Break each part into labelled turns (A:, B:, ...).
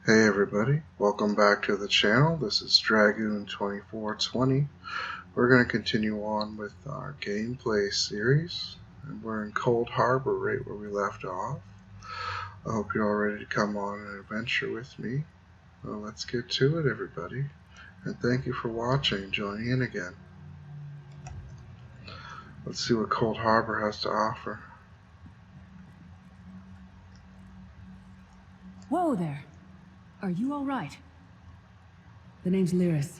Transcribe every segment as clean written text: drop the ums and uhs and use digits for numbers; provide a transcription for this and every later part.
A: Hey everybody, welcome back to the channel. This is Dragoon2420. We're going to continue on with our gameplay series, and we're in Cold Harbor right where we left off. I hope you're all ready to come on an adventure with me. Well, let's get to it, everybody, and thank you for watching and joining in again. Let's see what Cold Harbor has to offer.
B: Whoa there! Are you all right? The name's Lyris.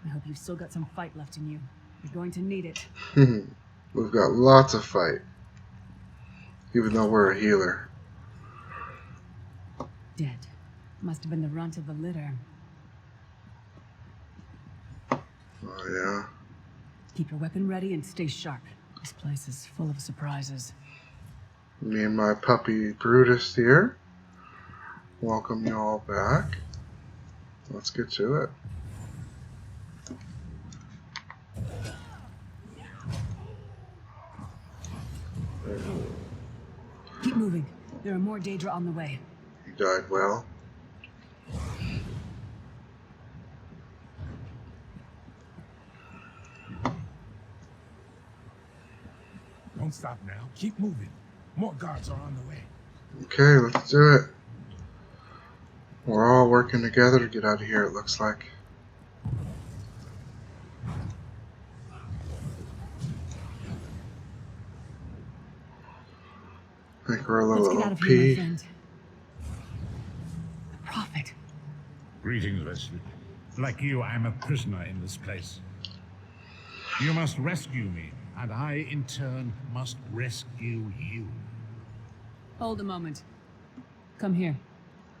B: I hope you've still got some fight left in you. You're going to need it.
A: We've got lots of fight, even though we're a healer.
B: Dead. Must have been the runt of the litter.
A: Oh yeah.
B: Keep your weapon ready and stay sharp. This place is full of surprises.
A: Me and my puppy Brutus here. Welcome you all back. Let's get to it.
B: Keep moving. There are more Daedra on the way.
A: He died well.
C: Don't stop now. Keep moving. More guards are on the way.
A: Okay, let's do it. We're all working together to get out of here, it looks like. I think we're a
B: Let's
A: little
B: get out of
A: OP.
B: here, my friend. The Prophet.
C: Greetings, Wesley. Like you, I'm a prisoner in this place. You must rescue me, and I, in turn, must rescue you.
B: Hold a moment. Come here.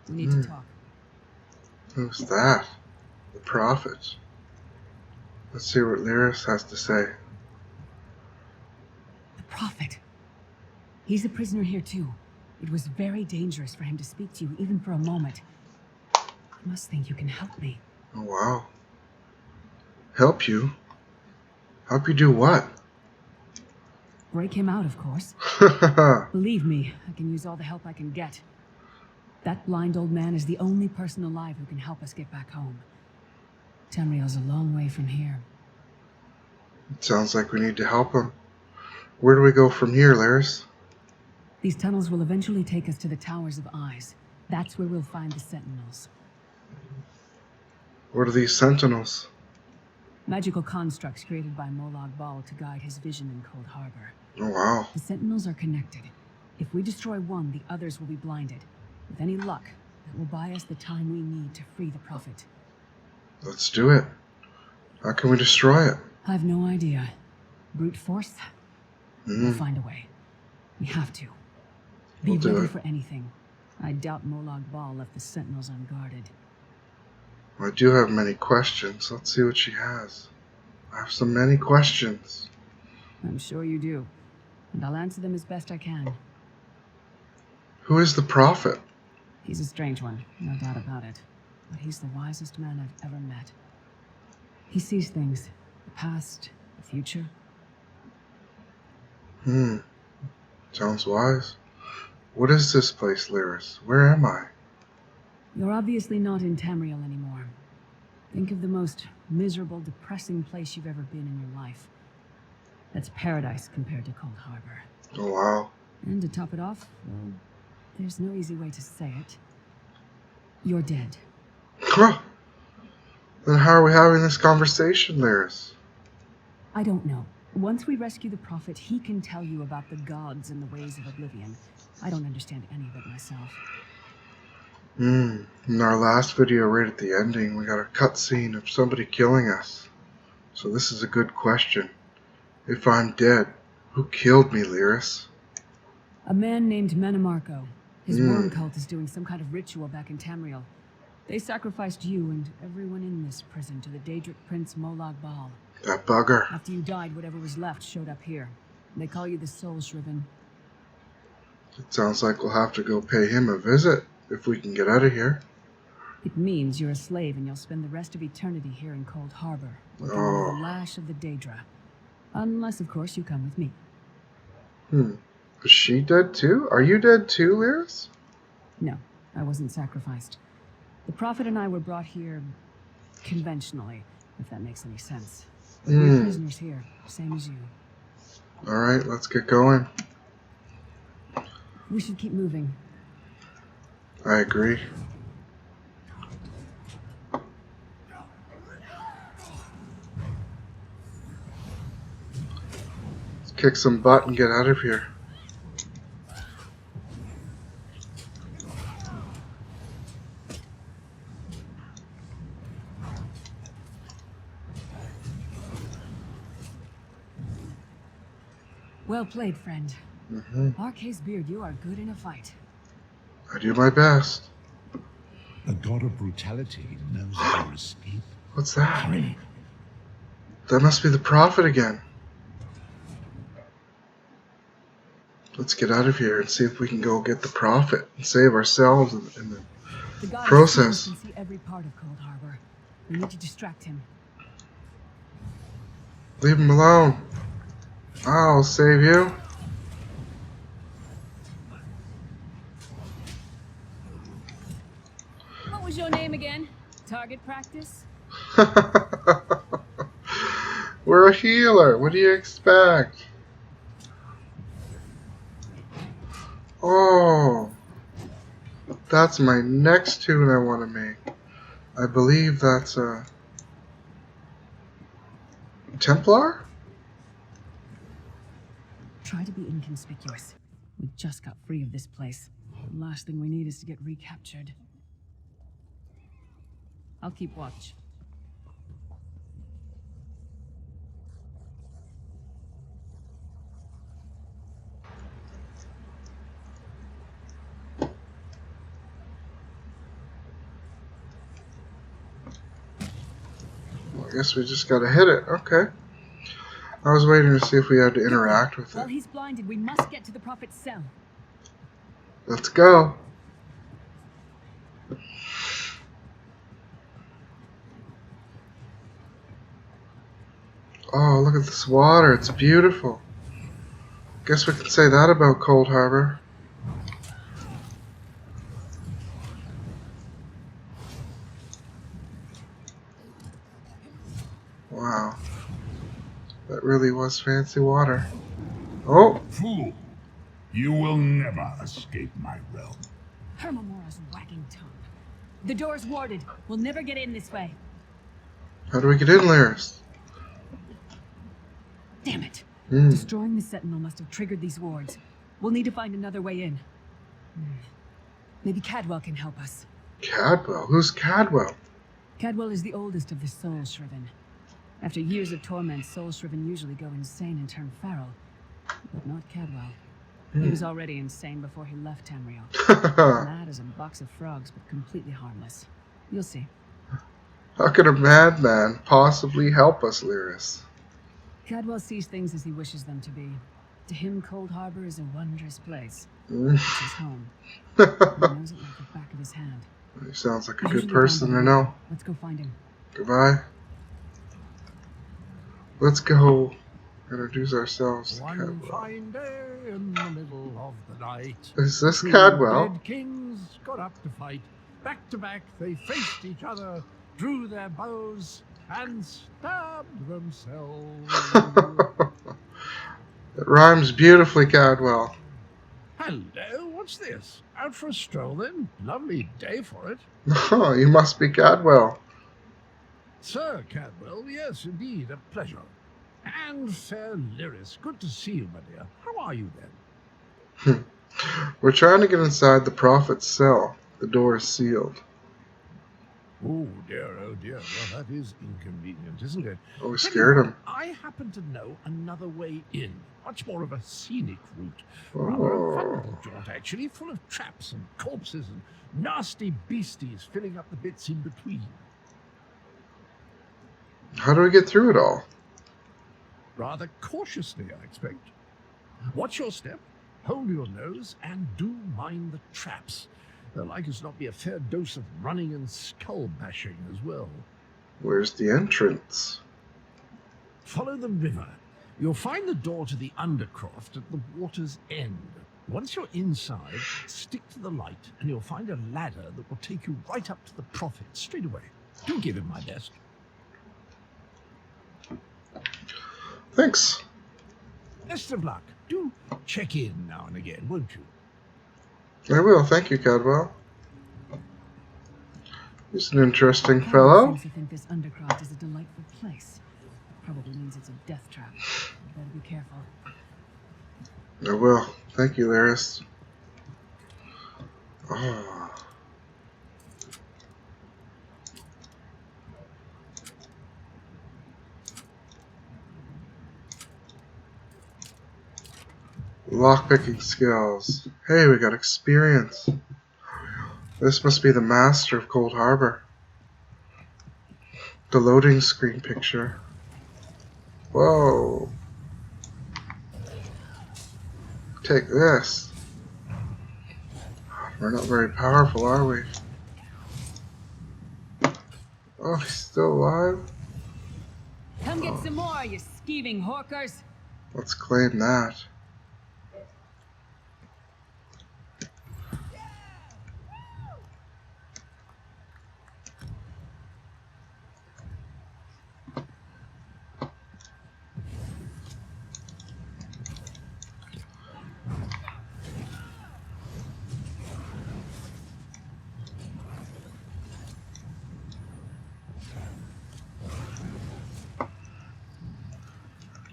B: We need to talk.
A: Who's that? The Prophet. Let's see what Lyris has to say.
B: The Prophet. He's a prisoner here too. It was very dangerous for him to speak to you, even for a moment. You must think you can help me.
A: Oh wow. Help you? Help you do what?
B: Break him out, of course. Believe me, I can use all the help I can get. That blind old man is the only person alive who can help us get back home. Tamriel's a long way from here.
A: It sounds like we need to help him. Where do we go from here, Lyris?
B: These tunnels will eventually take us to the Towers of Eyes. That's where we'll find the Sentinels.
A: What are these sentinels?
B: Magical constructs created by Molag Bal to guide his vision in Cold Harbor.
A: Oh wow.
B: The Sentinels are connected. If we destroy one, the others will be blinded. With any luck, that will buy us the time we need to free the Prophet.
A: Let's do it. How can we destroy it?
B: I've no idea. Brute force? We'll find a way. We have to. Be
A: We'll do
B: ready
A: it.
B: for anything. I doubt Molag Bal left the Sentinels unguarded.
A: I do have many questions. Let's see what she has. I have so many questions.
B: I'm sure you do. And I'll answer them as best I can.
A: Who is the Prophet?
B: He's a strange one, no doubt about it. But he's the wisest man I've ever met. He sees things. The past, the future.
A: Sounds wise. What is this place, Lyris? Where am I?
B: You're obviously not in Tamriel anymore. Think of the most miserable, depressing place you've ever been in your life. That's paradise compared to Cold Harbor.
A: Oh wow.
B: And to top it off, well, there's no easy way to say it. You're dead.
A: Huh. Then how are we having this conversation, Lyris?
B: I don't know. Once we rescue the Prophet, he can tell you about the gods and the ways of Oblivion. I don't understand any of it myself.
A: In our last video, right at the ending, we got a cutscene of somebody killing us. So this is a good question. If I'm dead, who killed me, Lyris?
B: A man named Menemarco. His worm cult is doing some kind of ritual back in Tamriel. They sacrificed you and everyone in this prison to the Daedric Prince Molag Bal.
A: That bugger.
B: After you died, whatever was left showed up here. They call you the Soul Shriven.
A: It sounds like we'll have to go pay him a visit if we can get out of here.
B: It means you're a slave and you'll spend the rest of eternity here in Cold Harbor, working under the lash of the Daedra. Unless, of course, you come with me.
A: Is she dead too? Are you dead too, Lyris?
B: No, I wasn't sacrificed. The Prophet and I were brought here conventionally, if that makes any sense. We're prisoners here, same as you.
A: Alright, let's get going.
B: We should keep moving.
A: I agree. Let's kick some butt and get out of here.
B: Well played, friend. Arcase Beard, you are good in a fight.
A: I do my best.
C: The god of brutality knows your escape.
A: What's that?
C: Hurry.
A: That must be the Prophet again. Let's get out of here and see if we can go get the Prophet and save ourselves in the
B: The
A: process.
B: can see every part of Cold Harbor. We need to distract him.
A: Leave him alone. I'll save you.
B: What was your name again? Target practice?
A: We're a healer. What do you expect? Oh, that's my next tune I want to make. I believe that's a Templar?
B: Try to be inconspicuous. We just got free of this place. The last thing we need is to get recaptured. I'll keep watch.
A: I guess we just gotta hit it. Okay. I was waiting to see if we had to interact with
B: While
A: it.
B: he's blinded, we must get to the Prophet's cell.
A: Let's go. Oh, look at this water. It's beautiful. Guess we can say that about Cold Harbor. Wow. That really was fancy water. Oh!
C: Fool! You will never escape my realm.
B: Hermamora's wagging tongue. The door's warded. We'll never get in this way.
A: How do we get in, Lyris?
B: Damn it. Destroying the Sentinel must have triggered these wards. We'll need to find another way in. Maybe Cadwell can help us.
A: Cadwell? Who's Cadwell?
B: Cadwell is the oldest of the Soul Shriven. After years of torment, Soul Shriven usually go insane and turn feral. But not Cadwell. He was already insane before he left Tamriel. Mad as a box of frogs, but completely harmless. You'll see.
A: How could a madman possibly help us, Lyris?
B: Cadwell sees things as he wishes them to be. To him, Cold Harbor is a wondrous place. It's his home. He knows it like the back of his hand.
A: He sounds like a
B: He's
A: good
B: usually
A: person to
B: down by the
A: know.
B: river. Let's go find him.
A: Goodbye. Let's go introduce ourselves to
D: One
A: Cadwell.
D: fine day in the middle of the night,
A: Is this
D: two
A: Cadwell?
D: dead kings got up to fight. Back to back, they faced each other, drew their bows, and stabbed themselves.
A: It rhymes beautifully, Cadwell.
D: Hello, what's this? Out for a stroll then? Lovely day for it.
A: Oh, you must be Cadwell.
D: Sir Cadwell, yes, indeed, a pleasure. And fair Lyris, good to see you, my dear. How are you then?
A: We're trying to get inside the Prophet's cell. The door is sealed.
D: Oh dear, oh dear. Well, that is inconvenient, isn't it?
A: Oh, we
D: Tell you
A: scared
D: what,
A: him.
D: I happen to know another way in. Much more of a scenic route. Rather a fun
A: Oh.
D: little jaunt, actually, full of traps and corpses and nasty beasties filling up the bits in between.
A: How do we get through it all?
D: Rather cautiously, I expect. Watch your step, hold your nose, and do mind the traps. There'll like as not be a fair dose of running and skull bashing as well.
A: Where's the entrance?
D: Follow the river. You'll find the door to the Undercroft at the water's end. Once you're inside, stick to the light and you'll find a ladder that will take you right up to the Prophet straight away. Do give him my best.
A: Thanks.
D: Best of luck. Do check in now and again, won't you?
A: I will. Thank you, Cadwell. He's an interesting
B: Cadwell
A: fellow.
B: seems to think this Undercroft is a delightful place. Probably means it's a death trap. You better be careful.
A: I will. Thank you, Lyris. Oh. Lockpicking skills. Hey, we got experience. This must be the master of Cold Harbor. The loading screen picture. Whoa. Take this. We're not very powerful, are we? Oh, he's still alive?
B: Come get some more, you skeeving hawkers.
A: Let's claim that.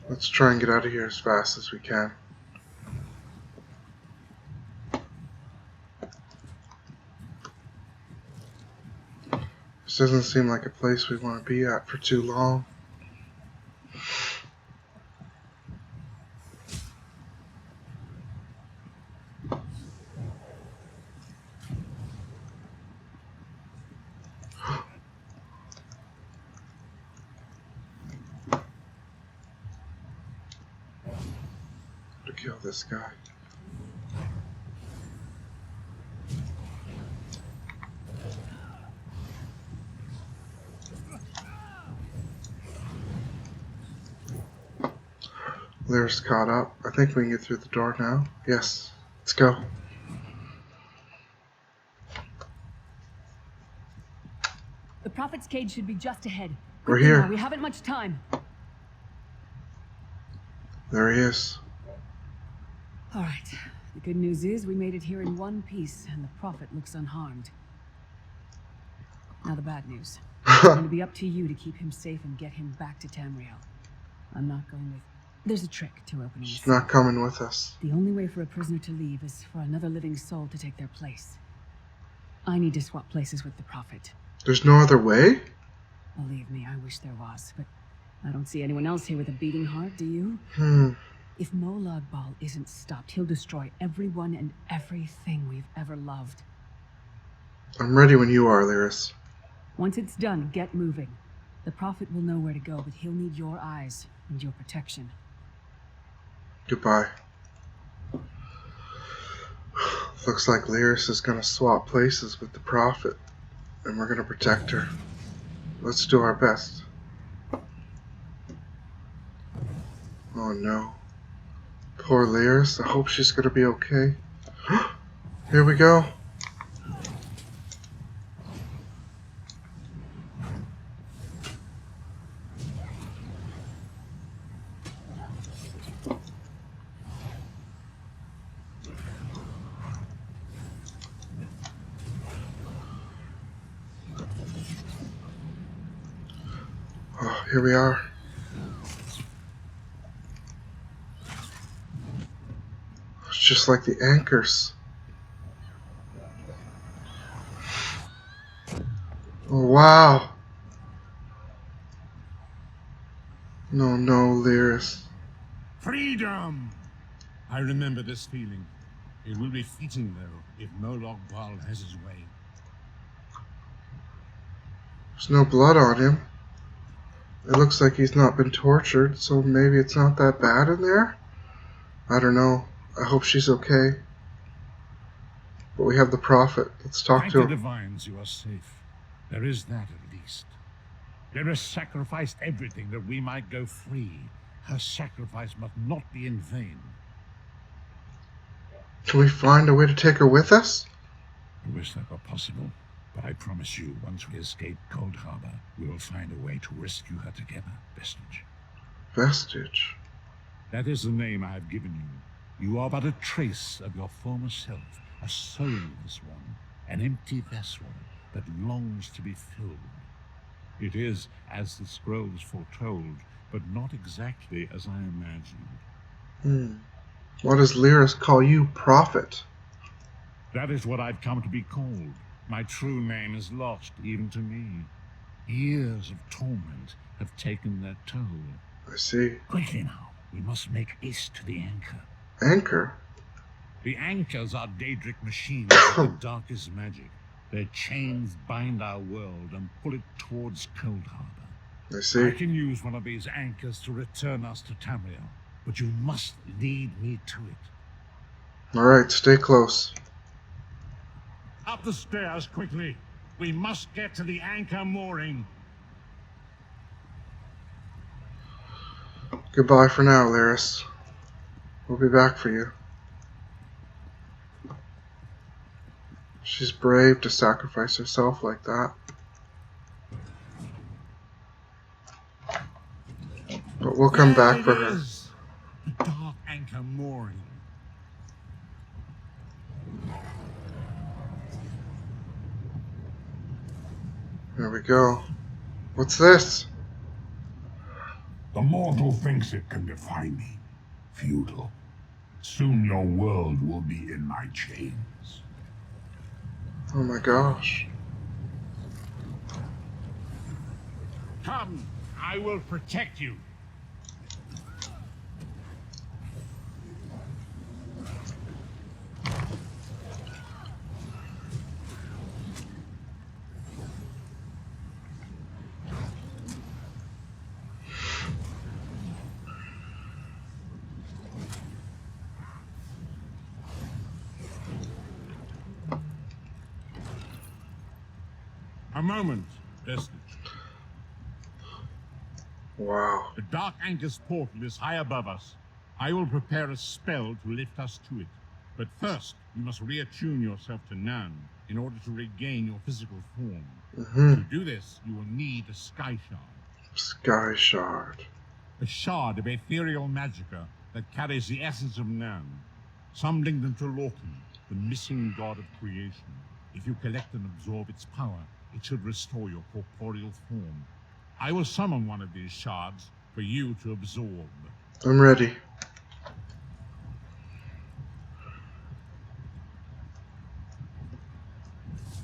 A: Let's try and get out of here as fast as we can. This doesn't seem like a place we want to be at for too long. To kill this guy. Lyris caught up. I think we can get through the door now. Yes. Let's go.
B: The Prophet's cage should be just ahead.
A: We're
B: Quickly
A: here.
B: now, we haven't much time.
A: There he is.
B: All right. The good news is we made it here in one piece, and the Prophet looks unharmed. Now the bad news. It's going to be up to you to keep him safe and get him back to Tamriel. I'm not going with... There's a trick to opening
A: He's
B: this.
A: not coming with us.
B: The only way for a prisoner to leave is for another living soul to take their place. I need to swap places with the Prophet.
A: There's no other way?
B: Believe me, I wish there was, but I don't see anyone else here with a beating heart, do you? If Molag Bal isn't stopped, he'll destroy everyone and everything we've ever loved.
A: I'm ready when you are, Lyris.
B: Once it's done, get moving. The Prophet will know where to go, but he'll need your eyes and your protection.
A: Goodbye. Looks like Lyris is gonna swap places with the Prophet, and we're gonna protect her. Let's do our best. Oh no. Poor Lyris. I hope she's gonna be okay. Here we go. Oh, here we are. It's just like the anchors. Oh, wow. No, Lyris.
C: Freedom! I remember this feeling. It will be fleeting, though, if Molag Bal has his way.
A: There's no blood on him. It looks like he's not been tortured, so maybe it's not that bad in there? I don't know. I hope she's okay. But we have the Prophet. Let's talk
C: Thank
A: to
C: the
A: him.
C: divines you are safe. There is that at least. Lyris sacrificed everything that we might go free, Her sacrifice must not be in vain.
A: Can we find a way to take her with us?
C: I wish that were possible, but I promise you, once we escape Cold Harbor, we will find a way to rescue her together, Vestige.
A: Vestige.
C: That is the name I have given you. You are but a trace of your former self, a soulless one, an empty vessel that longs to be filled. It is as the scrolls foretold, but not exactly as I imagined.
A: What does Lyris call you, Prophet?
C: That is what I've come to be called. My true name is lost, even to me. Years of torment have taken their toll.
A: I see.
C: Quickly now, we must make haste to the anchor.
A: Anchor?
C: The anchors are Daedric machines of the darkest magic. Their chains bind our world and pull it towards Cold Harbor.
A: I see.
C: I can use one of these anchors to return us to Tamriel, but you must lead me to it.
A: Alright, stay close.
C: Up the stairs, quickly. We must get to the anchor mooring.
A: Goodbye for now, Lyris. We'll be back for you. She's brave to sacrifice herself like that. But we'll come back for her.
C: The dark anchor mooring.
A: There we go. What's this?
E: The mortal thinks it can defy me. Futile. Soon your world will be in my chains.
A: Oh my gosh.
C: Come, I will protect you. A moment, Vestige.
A: Wow.
C: The Dark Anchor's portal is high above us. I will prepare a spell to lift us to it. But first, you must reattune yourself to Nan in order to regain your physical form. To do this, you will need a Sky Shard.
A: Sky Shard.
C: A shard of ethereal magicka that carries the essence of Nan. Some link them to Lorcan, the missing god of creation. If you collect and absorb its power, it should restore your corporeal form. I will summon one of these shards for you to absorb.
A: I'm ready.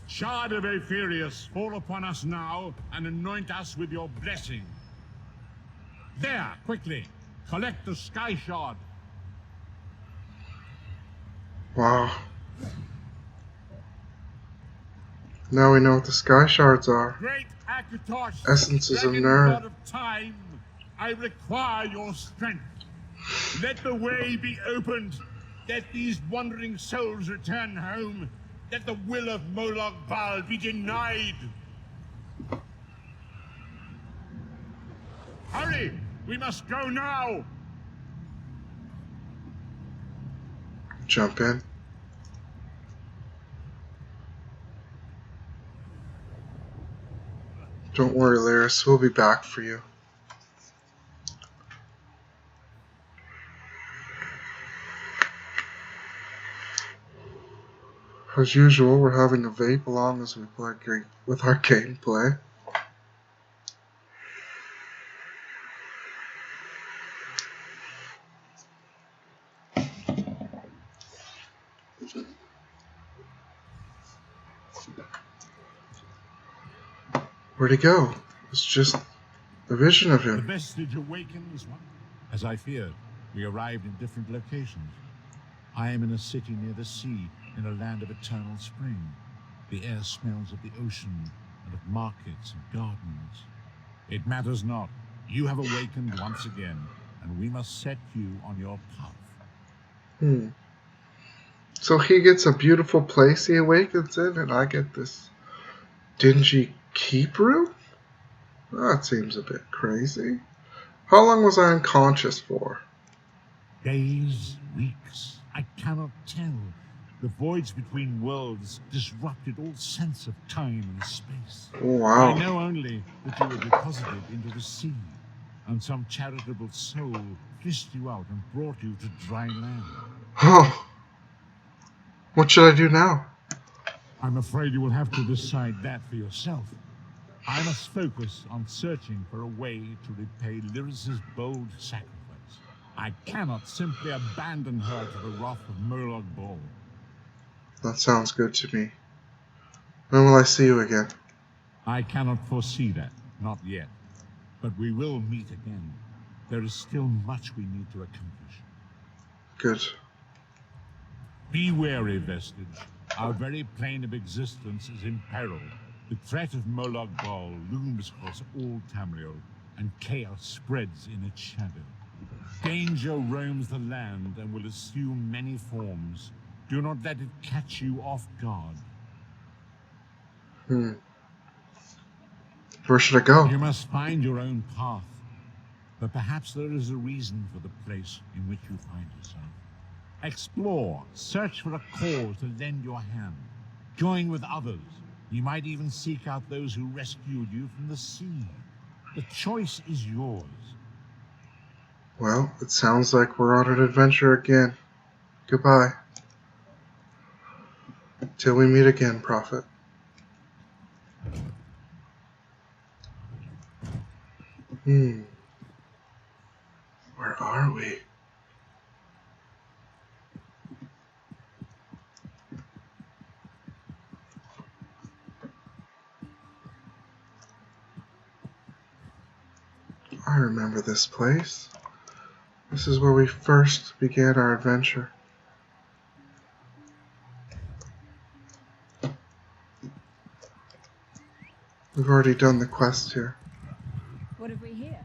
C: Shard of Aetherius, fall upon us now and anoint us with your blessing. There, quickly, collect the Sky Shard.
A: Wow. Now we know what the Sky Shards are.
C: Great Akatosh,
A: Essences of
C: dragon
A: Nern.
C: god of time, I require your strength. Let the way be opened. Let these wandering souls return home. Let the will of Molag Bal be denied. Hurry! We must go now!
A: Jump in. Don't worry, Lyris. We'll be back for you. As usual, we're having a vape along as we play with our gameplay. Where'd he go? It's just a vision of
C: The
A: him.
C: Vestige awakens. As I feared, we arrived in different locations. I am in a city near the sea, in a land of eternal spring. The air smells of the ocean and of markets and gardens. It matters not. You have awakened once again, and we must set you on your path.
A: So he gets a beautiful place he awakens in, and I get this dingy keep room? That seems a bit crazy. How long was I unconscious for?
C: Days, weeks, I cannot tell. The voids between worlds disrupted all sense of time and space.
A: Wow.
C: I know only that you were deposited into the sea, and some charitable soul fished you out and brought you to dry land.
A: Oh. What should I do now?
C: I'm afraid you will have to decide that for yourself. I must focus on searching for a way to repay Lyris's bold sacrifice. I cannot simply abandon her to the wrath of Molag Bal.
A: That sounds good to me. When will I see you again?
C: I cannot foresee that, not yet. But we will meet again. There is still much we need to accomplish.
A: Good.
C: Be wary, Vestige. Our very plane of existence is in peril. The threat of Molag Bal looms across all Tamriel, and chaos spreads in its shadow. Danger roams the land and will assume many forms. Do not let it catch you off guard.
A: Where should I go?
C: You must find your own path. But perhaps there is a reason for the place in which you find yourself. Explore, search for a cause to lend your hand. Join with others. You might even seek out those who rescued you from the sea. The choice is yours.
A: Well, it sounds like we're on an adventure again. Goodbye. Till we meet again, Prophet. Where are we? I remember this place. This is where we first began our adventure. We've already done the quest here.
B: What have we here?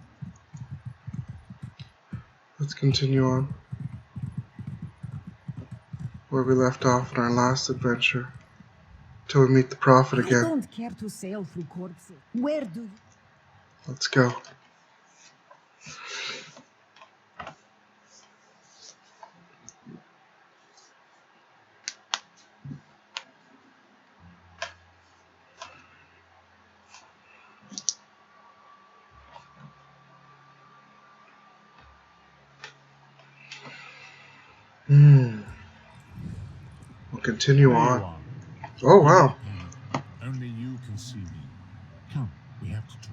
A: Let's continue on. Where we left off in our last adventure. Till we meet the Prophet
B: I
A: again.
B: don't care to sail through corpses. Where do you...
A: Let's go. We'll continue
C: There you
A: on.
C: are.
A: Oh, wow.
C: Only you can see me. Come, we have to talk.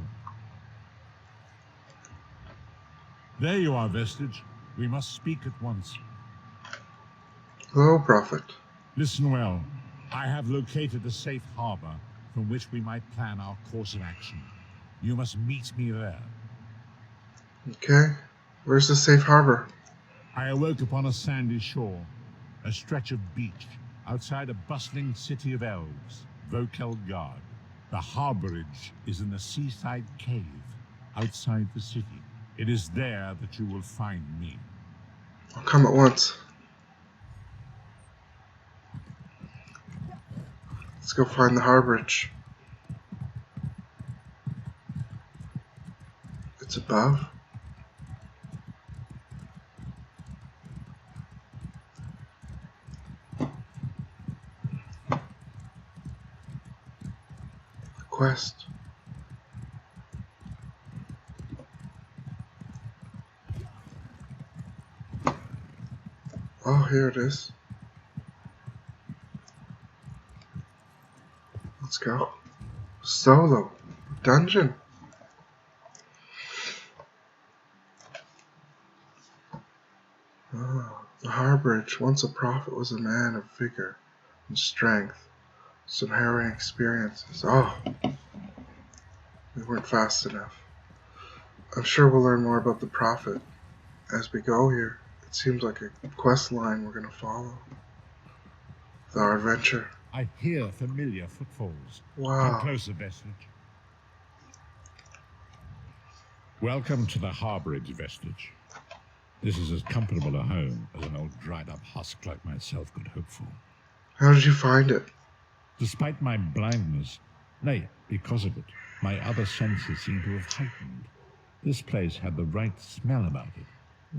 C: There you are, Vestige. We must speak at once.
A: Hello, Prophet.
C: Listen well. I have located a safe harbor from which we might plan our course of action. You must meet me there.
A: Okay. Where's the safe harbor?
C: I awoke upon a sandy shore, a stretch of beach, outside a bustling city of elves, Vokelgard. The harborage is in a seaside cave, outside the city. It is there that you will find me.
A: I'll come at once. Let's go find the harborage. It's above. Quest. Oh, here it is. Let's go. Solo. Dungeon. Oh, the harborage. Once a prophet was a man of vigor and strength. Some harrowing experiences. Oh. We weren't fast enough. I'm sure we'll learn more about the prophet as we go here. It seems like a quest line we're going to follow with our adventure.
C: I hear familiar footfalls.
A: Wow.
C: Come closer, Vestige. Welcome to the harborage, Vestige. This is as comfortable a home as an old dried-up husk like myself could hope for.
A: How did you find it?
C: Despite my blindness, nay, because of it, my other senses seem to have heightened. This place had the right smell about it.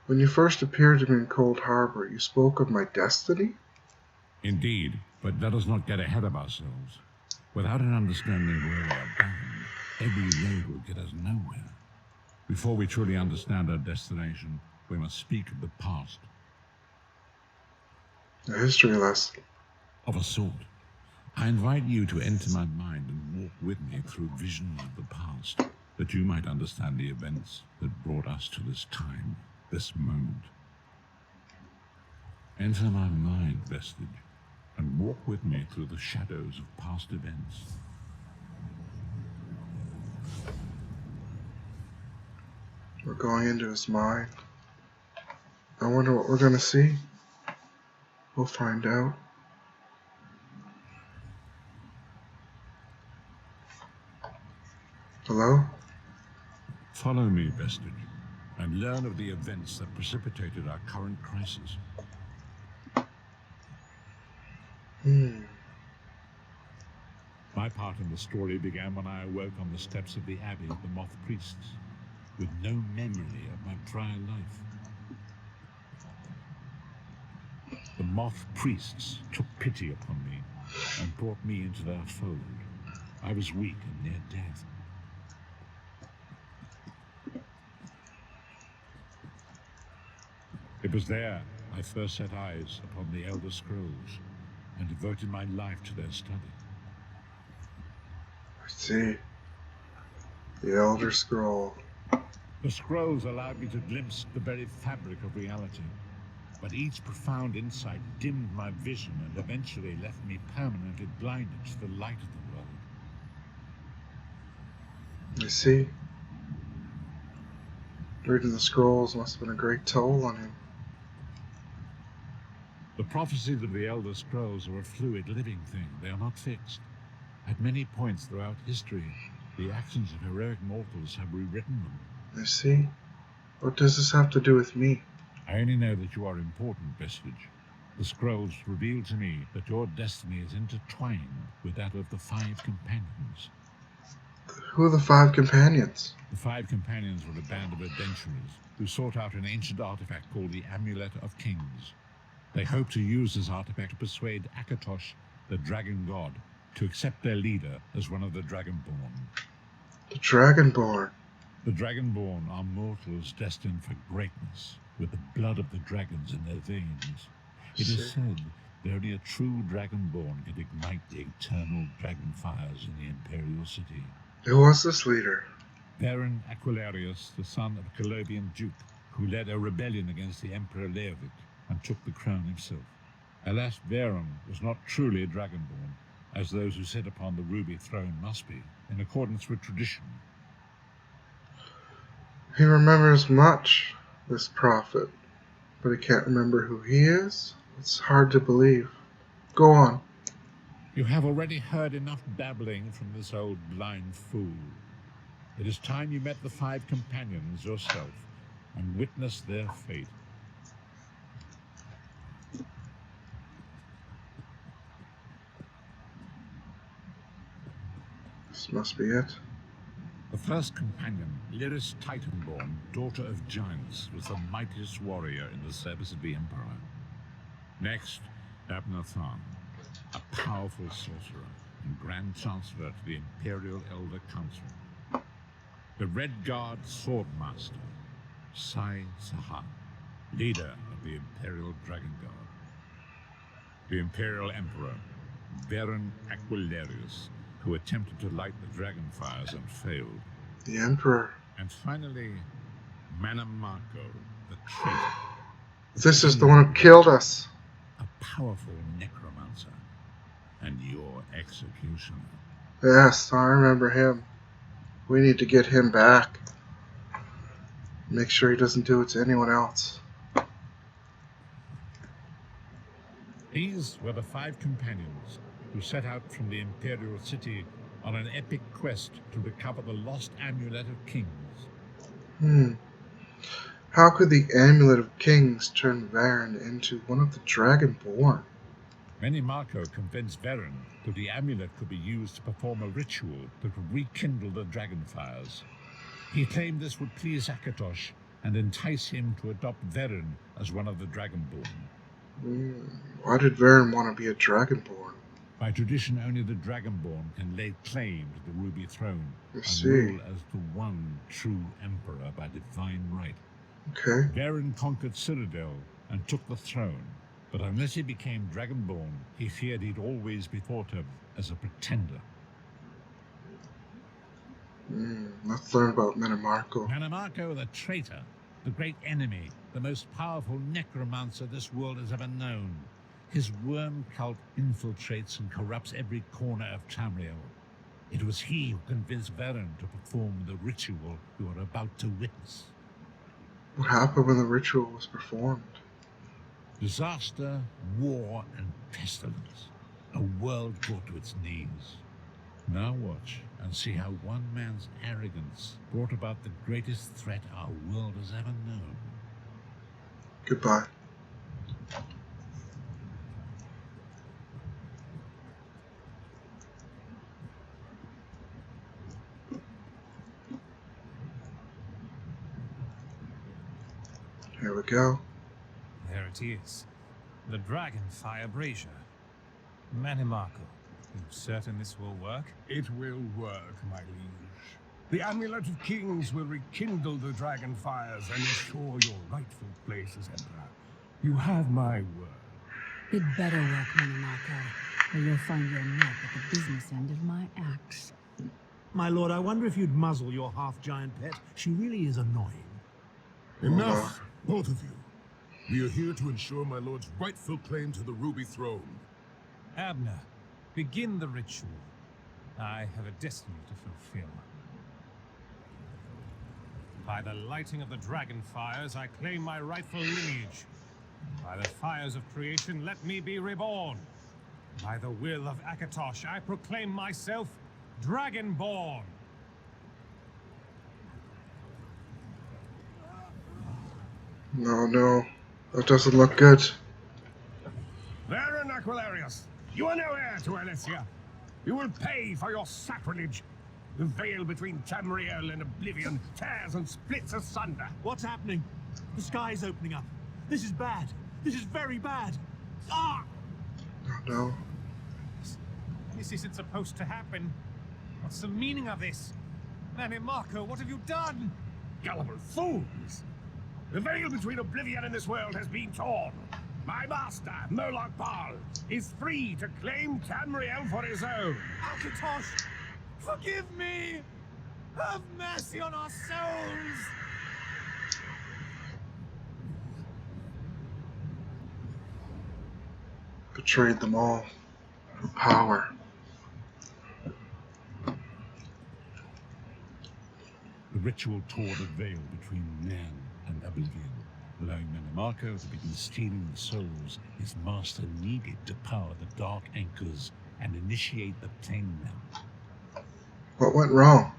A: When you first appeared to me in Cold Harbor, you spoke of my destiny?
C: Indeed, but let us not get ahead of ourselves. Without an understanding of where we are bound, every road will get us nowhere. Before we truly understand our destination, we must speak of the past.
A: A history lesson.
C: Of a sort. I invite you to enter my mind and walk with me through visions of the past, that you might understand the events that brought us to this time, this moment. Enter my mind, Vestige, and walk with me through the shadows of past events.
A: We're going into his mind. I wonder what we're gonna see. We'll find out. Hello?
C: Follow me, Vestige, and learn of the events that precipitated our current crisis. My part in the story began when I awoke on the steps of the Abbey of the Moth Priests, with no memory of my prior life. The Moth Priests took pity upon me and brought me into their fold. I was weak and near death. It was there I first set eyes upon the Elder Scrolls and devoted my life to their study.
A: I see. The Elder Scroll.
C: The scrolls allowed me to glimpse the very fabric of reality, but each profound insight dimmed my vision and eventually left me permanently blinded to the light of the world.
A: I see. Reading the scrolls must have been a great toll on him.
C: The prophecies of the Elder Scrolls are a fluid, living thing. They are not fixed. At many points throughout history, the actions of heroic mortals have rewritten them.
A: I see. What does this have to do with me?
C: I only know that you are important, Vestige. The scrolls reveal to me that your destiny is intertwined with that of the Five Companions.
A: Who are the Five Companions?
C: The Five Companions were a band of adventurers who sought out an ancient artifact called the Amulet of Kings. They hoped to use this artifact to persuade Akatosh, the Dragon God, to accept their leader as one of the Dragonborn.
A: The Dragonborn.
C: The Dragonborn are mortals destined for greatness, with the blood of the dragons in their veins. It is said that only a true Dragonborn can ignite the eternal dragon fires in the Imperial City.
A: Who was this leader?
C: Baron Aquilarius, the son of a Colovian duke, who led a rebellion against the Emperor Leovic and took the crown himself. Alas, Verum was not truly a Dragonborn, as those who sit upon the ruby throne must be, in accordance with tradition.
A: He remembers much, this prophet, but he can't remember who he is? It's hard to believe. Go on.
C: You have already heard enough babbling from this old blind fool. It is time you met the Five Companions yourself and witnessed their fate.
A: This must be it.
C: The first companion, Lyris Titanborn, daughter of giants, was the mightiest warrior in the service of the Emperor. Next, Abner Tharn, a powerful sorcerer and Grand Chancellor to the Imperial Elder Council. The Red Guard Swordmaster, Sai Saha, leader of the Imperial Dragon Guard. The Imperial Emperor, Baron Aquilarius, who attempted to light the dragon fires and failed.
A: The Emperor.
C: And finally, Manamako, the traitor.
A: This is the one who killed us.
C: A powerful necromancer. And your executioner.
A: Yes, I remember him. We need to get him back. Make sure he doesn't do it to anyone else.
C: These were the Five Companions who set out from the Imperial City on an epic quest to recover the lost Amulet of Kings.
A: How could the Amulet of Kings turn Varen into one of the Dragonborn?
C: Manamako convinced Varen that the amulet could be used to perform a ritual that would rekindle the dragon fires. He claimed this would please Akatosh and entice him to adopt Varen as one of the Dragonborn.
A: Why did Varen want to be a Dragonborn?
C: By tradition, only the Dragonborn can lay claim to the Ruby Throne
A: I
C: and
A: see.
C: rule as the one true Emperor by divine right.
A: Okay.
C: Varen conquered Cyrodiil and took the throne, but unless he became Dragonborn, he feared he'd always be thought of as a pretender.
A: Let's learn about Minimarco.
C: Manamarco the traitor, the great enemy, the most powerful necromancer this world has ever known. His worm cult infiltrates and corrupts every corner of Tamriel. It was he who convinced Varen to perform the ritual you are about to witness.
A: What happened when the ritual was performed?
C: Disaster, war, and pestilence. A world brought to its knees. Now watch and see how one man's arrogance brought about the greatest threat our world has ever known.
A: Goodbye. Here we go.
F: There it is. The Dragonfire Brazier. Manimarco, you certain this will work?
E: It will work, my liege. The Amulet of Kings will rekindle the dragon fires and ensure your rightful place as Emperor. You have my word.
B: It better work, Minimarco, or you'll find your neck at the business end of my axe.
G: My lord, I wonder if you'd muzzle your half-giant pet. She really is annoying.
H: Enough, both of you. We are here to ensure my lord's rightful claim to the Ruby Throne.
F: Abner, begin the ritual. I have a destiny to fulfill. By the lighting of the dragon fires, I claim my rightful lineage. By the fires of creation, let me be reborn. By the will of Akatosh, I proclaim myself Dragonborn.
A: No, that doesn't look good.
E: Varen Aquilarius, you are no heir to Alessia. You will pay for your sacrilege. The veil between Tamriel and Oblivion tears and splits asunder.
G: What's happening? The sky's opening up. This is bad. This is very bad. Ah!
A: No.
F: This isn't supposed to happen. What's the meaning of this? Manimarco, what have you done?
E: Gullible fools! The veil between Oblivion and this world has been torn. My master, Molag Bal, is free to claim Tamriel for his own.
F: Akatosh, forgive me! Have mercy on our souls!
A: Betrayed them all for power.
C: The ritual tore the veil between man and Oblivion, allowing Manamarco to begin stealing the souls his master needed to power the Dark Anchors and initiate the Plane Melt.
A: What went wrong?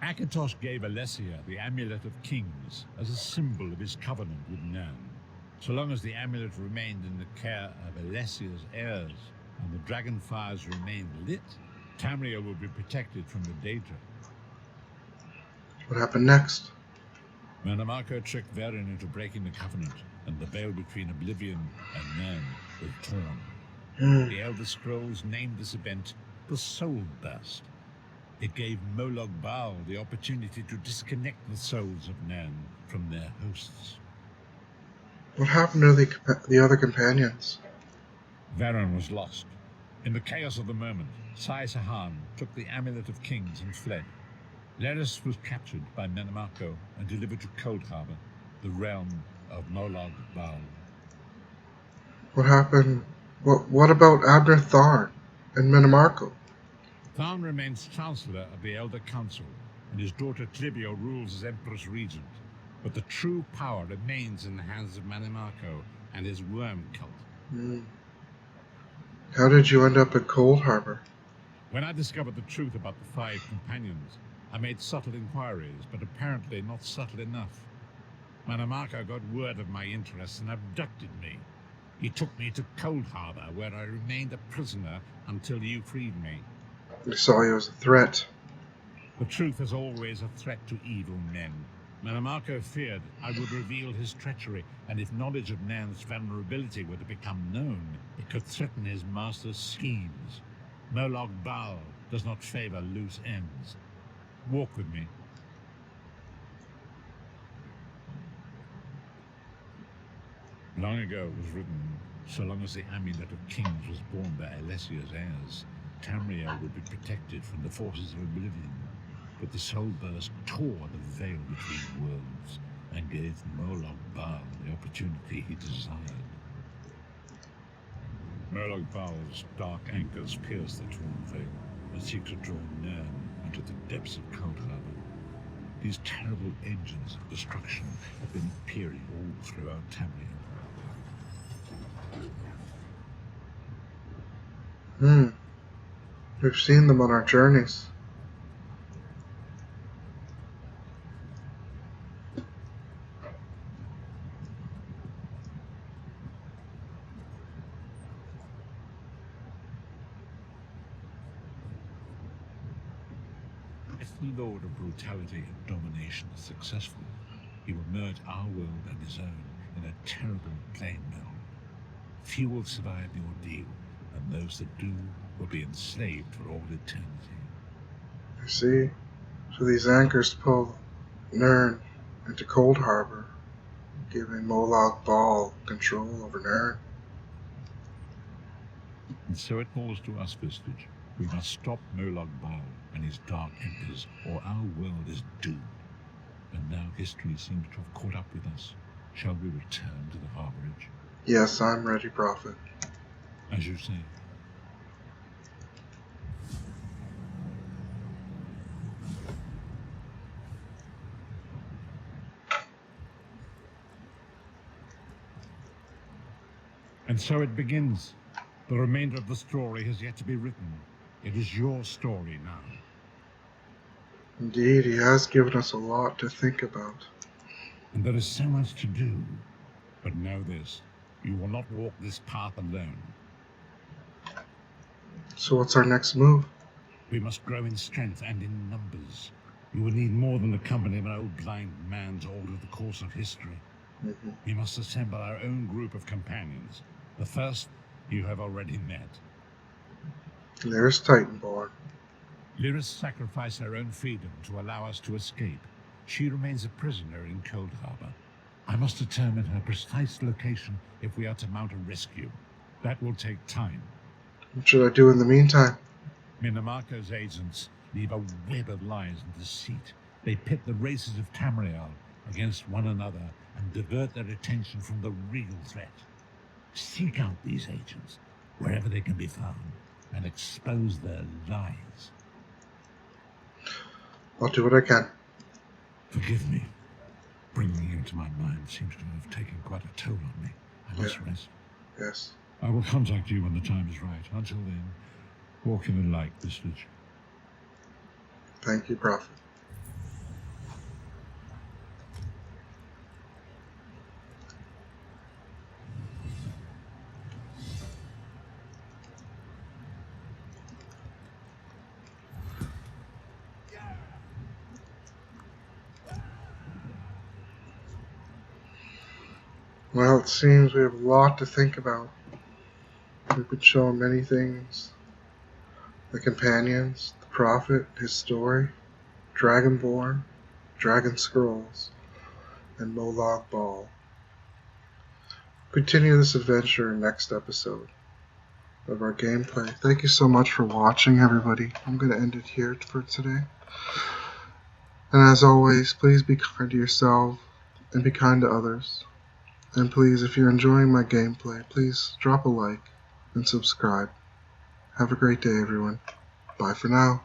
C: Akatosh gave Alessia the Amulet of Kings as a symbol of his covenant with Nan. So long as the amulet remained in the care of Alessia's heirs and the dragon fires remained lit, Tamriel would be protected from the Daedra.
A: What happened next?
C: Manamarco tricked Varen into breaking the covenant, and the veil between Oblivion and Nan was torn. The Elder Scrolls named this event the Soul Burst. It gave Molag Bal the opportunity to disconnect the souls of Nan from their hosts.
A: What happened to the other companions?
C: Varen was lost. In the chaos of the moment, Sai Sahan took the Amulet of Kings and fled. Leris was captured by Manamarco and delivered to Coldharbour, the realm of Molag Bal.
A: What happened? What about Abner Tharn and Minimarco?
C: Tharn remains Chancellor of the Elder Council, and his daughter Clibio rules as Empress Regent. But the true power remains in the hands of Manamarco and his worm cult.
A: How did you end up at Coldharbour?
C: When I discovered the truth about the 5 companions, I made subtle inquiries, but apparently not subtle enough. Manamarco got word of my interests and abducted me. He took me to Coldharbour, where I remained a prisoner until you freed me.
A: He saw you as a threat.
C: The truth is always a threat to evil men. Manamarco feared I would reveal his treachery, and if knowledge of Nan's vulnerability were to become known, it could threaten his master's schemes. Molag Bal does not favor loose ends. Walk with me. Long ago it was written, so long as the Amulet of Kings was borne by Alessia's heirs, Tamriel would be protected from the forces of Oblivion. But the Soul Burst tore the veil between worlds and gave Molag Bal the opportunity he desired. Molag Bal's dark anchors pierce the torn veil and seek to draw Nern into the depths of Cold Harbor. These terrible engines of destruction have been appearing all throughout Tamriel.
A: We've seen them on our journeys.
C: If the Lord of Brutality and Domination is successful, he will merge our world and his own in a terrible plain meld. Few will survive the ordeal, and those that do will be enslaved for all eternity.
A: You see? So these anchors pull Nern into Cold Harbor, giving Molag Bal control over Nern.
C: And so it falls to us, Vistage. We must stop Molag Bal and his dark empers, or our world is doomed. And now history seems to have caught up with us. Shall we return to the harborage?
A: Yes, I'm ready, Prophet.
C: As you say. And so it begins. The remainder of the story has yet to be written. It is your story now.
A: Indeed, he has given us a lot to think about.
C: And there is so much to do. But know this, you will not walk this path alone.
A: So what's our next move?
C: We must grow in strength and in numbers. You will need more than the company of an old blind man to alter the course of history. We must assemble our own group of companions. The first you have already met.
A: There's Titanborn.
C: Lyris sacrificed her own freedom to allow us to escape. She remains a prisoner in Cold Harbor. I must determine her precise location if we are to mount a rescue. That will take time.
A: What should I do in the meantime?
C: Manamarco's agents leave a web of lies and deceit. They pit the races of Tamriel against one another and divert their attention from the real threat. Seek out these agents, wherever they can be found, and expose their lies.
A: I'll do what I can.
C: Forgive me. Bringing him to my mind seems to have taken quite a toll on me. I must rest.
A: Yes.
C: I will contact you when the time is right. Until then, walk in the light, Vistage.
A: Thank you, Prophet. Well, it seems we have a lot to think about. We've been shown many things. The companions, the Prophet, his story, Dragonborn, Dragon Scrolls, and Molag Bal. Continue this adventure in next episode of our gameplay. Thank you so much for watching, everybody. I'm going to end it here for today. And as always, please be kind to yourself and be kind to others. And please, if you're enjoying my gameplay, please drop a like and subscribe. Have a great day, everyone. Bye for now.